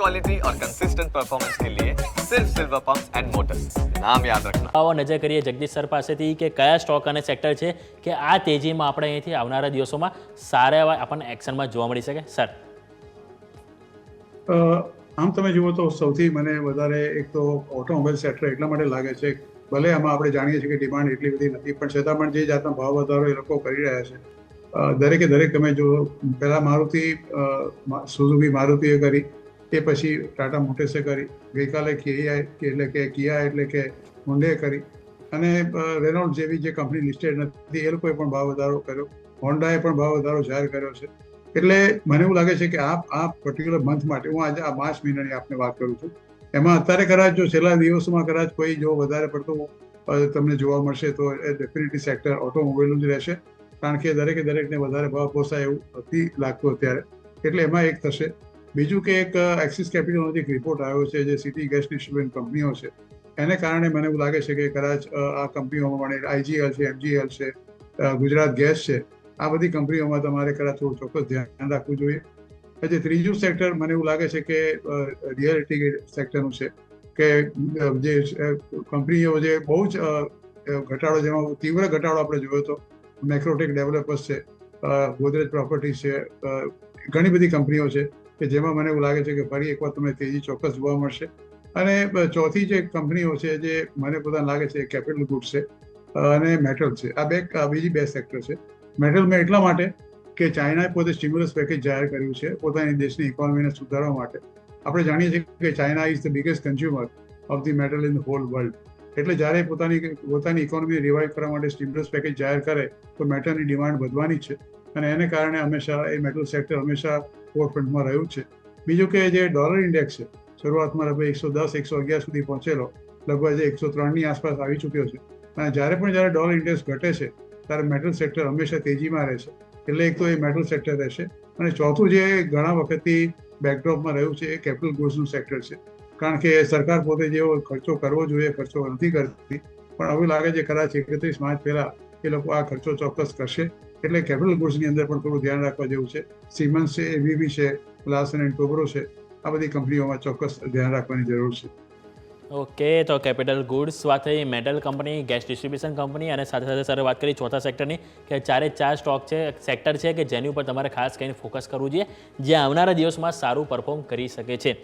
Quality और consistent performance के लिए सिर्फ सिल्वर पंप्स एंड मोटर्स, नाम याद रखना। આવો નજર કરીએ જગદીશ સર પાસેથી કે કયા સ્ટોક અને સેક્ટર છે કે આ તેજીમાં આપણે અહીંથી આવનારા દિવસોમાં સારા એવા આપણને એક્શનમાં જોવા મળી શકે સર. આમ તમે જુઓ તો સૌથી મને વધારે એક તો ઓટોમોબાઈલ સેક્ટર એટલા માટે લાગે છે, ભલે આમાં આપણે જાણીએ છીએ કે ડિમાન્ડ એટલી બધી નથી, પણ છતાં પણ જે જાતનો ભાવ વધારો એ લોકો કરી રહ્યા છે, દરેકે દરેક તમે જો પહેલા મારુતિ સુઝુકી મારુતિએ કરી, એ પછી ટાટા મોટર્સે કરી, ગઈકાલે કિયા એટલે કે હુન્ડઈએ કરી, અને રેનોલ્ડ જેવી જે કંપની લિસ્ટેડ નથી એ લોકોએ પણ ભાવ વધારો કર્યો, હોન્ડાએ પણ ભાવ વધારો જાહેર કર્યો છે. એટલે મને એવું લાગે છે કે આ પર્ટિક્યુલર મંથ માટે, હું આજે આ માર્ચ મહિનાની આપને વાત કરું છું, એમાં અત્યારે કદાચ જો છેલ્લા દિવસોમાં કદાચ કોઈ જો વધારે પડતું તમને જોવા મળશે તો એ ડેફિનેટલી સેક્ટર ઓટોમોબાઈલનું જ રહેશે, કારણ કે દરેકને વધારે ભાવ પોસાય એવું નથી લાગતું અત્યારે. એટલે એમાં એક થશે. બીજું કે એક એક્સિસ કેપિટલનો જે રિપોર્ટ આવ્યો છે, જે સિટી ગેસ ડિસ્ટ્રીબ્યુશન કંપનીઓ છે, એને કારણે મને એવું લાગે છે કે કદાચ આ કંપનીઓમાં પણ આઈજીએલ છે, એમજીએલ છે, ગુજરાત ગેસ છે, આ બધી કંપનીઓમાં તમારે કદાચ થોડું ચોક્કસ ધ્યાન રાખવું જોઈએ. જે ત્રીજું સેક્ટર મને એવું લાગે છે કે રિયલ્ટી સેક્ટરનું છે, કે જે કંપનીઓ જે બહુ જ ઘટાડો, જેમાં તીવ્ર ઘટાડો આપણે જોયો હતો, મેક્રોટેક ડેવલપર્સ છે, ગોદરેજ પ્રોપર્ટીઝ છે, ઘણી બધી કંપનીઓ છે કે જેમાં મને એવું લાગે છે કે ફરી એકવાર તમને તેજી ચોક્કસ જોવા મળશે. અને ચોથી જે કંપનીઓ છે જે મને પોતાને લાગે છે કેપિટલ ગુડ્સ છે અને મેટલ છે. આ બીજી બે સેક્ટર છે. મેટલમાં એટલા માટે કે ચાઇનાએ પોતે સ્ટિમ્યુલસ પેકેજ જાહેર કર્યું છે પોતાની દેશની ઇકોનોમીને સુધારવા માટે. આપણે જાણીએ છીએ કે China is the biggest consumer of the metal in the hall world. એટલે જ્યારે પોતાની ઇકોનોમી રિવાઇવ કરવા માટે સ્ટિમ્યુલસ પેકેજ જાહેર કરે તો મેટલની ડિમાન્ડ વધવાની છે, અને એને કારણે હંમેશા એ મેટલ સેક્ટર હંમેશા ફોરફ્રન્ટમાં રહ્યું છે. બીજું કે જે ડોલર ઇન્ડેક્સ છે, શરૂઆતમાં લગભગ 110-111 સુધી પહોંચેલો, લગભગ 103ની આસપાસ આવી ચૂક્યો છે, અને જ્યારે ડોલર ઇન્ડેક્સ ઘટે છે ત્યારે મેટલ સેક્ટર હંમેશા તેજીમાં રહે છે. એટલે એક તો એ મેટલ સેક્ટર રહેશે, અને ચોથું જે ઘણા વખતથી બેકડ્રોપમાં રહ્યું છે એ કેપિટલ ગુડ્સનું સેક્ટર છે, કારણ કે સરકાર પોતે જેવો ખર્ચો કરવો જોઈએ ખર્ચો નથી કરતી, પણ હવે લાગે છે કદાચ 31 માર્ચ પહેલા એ લોકો આ ખર્ચો ચોક્કસ કરશે. એટલે કેપિટલ ગુડ્સની અંદર પણ થોડું ધ્યાન રાખવા જેવું છે. સિમન્સ છે, એબીબી છે, લાર્સન એન્ડ ટોબ્રો છે, આ બધી કંપનીઓમાં ચોક્કસ ધ્યાન રાખવાની જરૂર છે. ઓકે, તો કેપિટલ ગુડ્સ વાત થઈ, metal company, gas distribution company, અને સાથે સાથે સર વાત કરી ચોથા સેક્ટરની કે ચારે ચાર સ્ટોક છે, સેક્ટર છે કે જેની ઉપર તમારે ખાસ કરીને ફોકસ કરવું જોઈએ, જે આવનારા દિવસમાં સારું પરફોર્મ કરી શકે છે.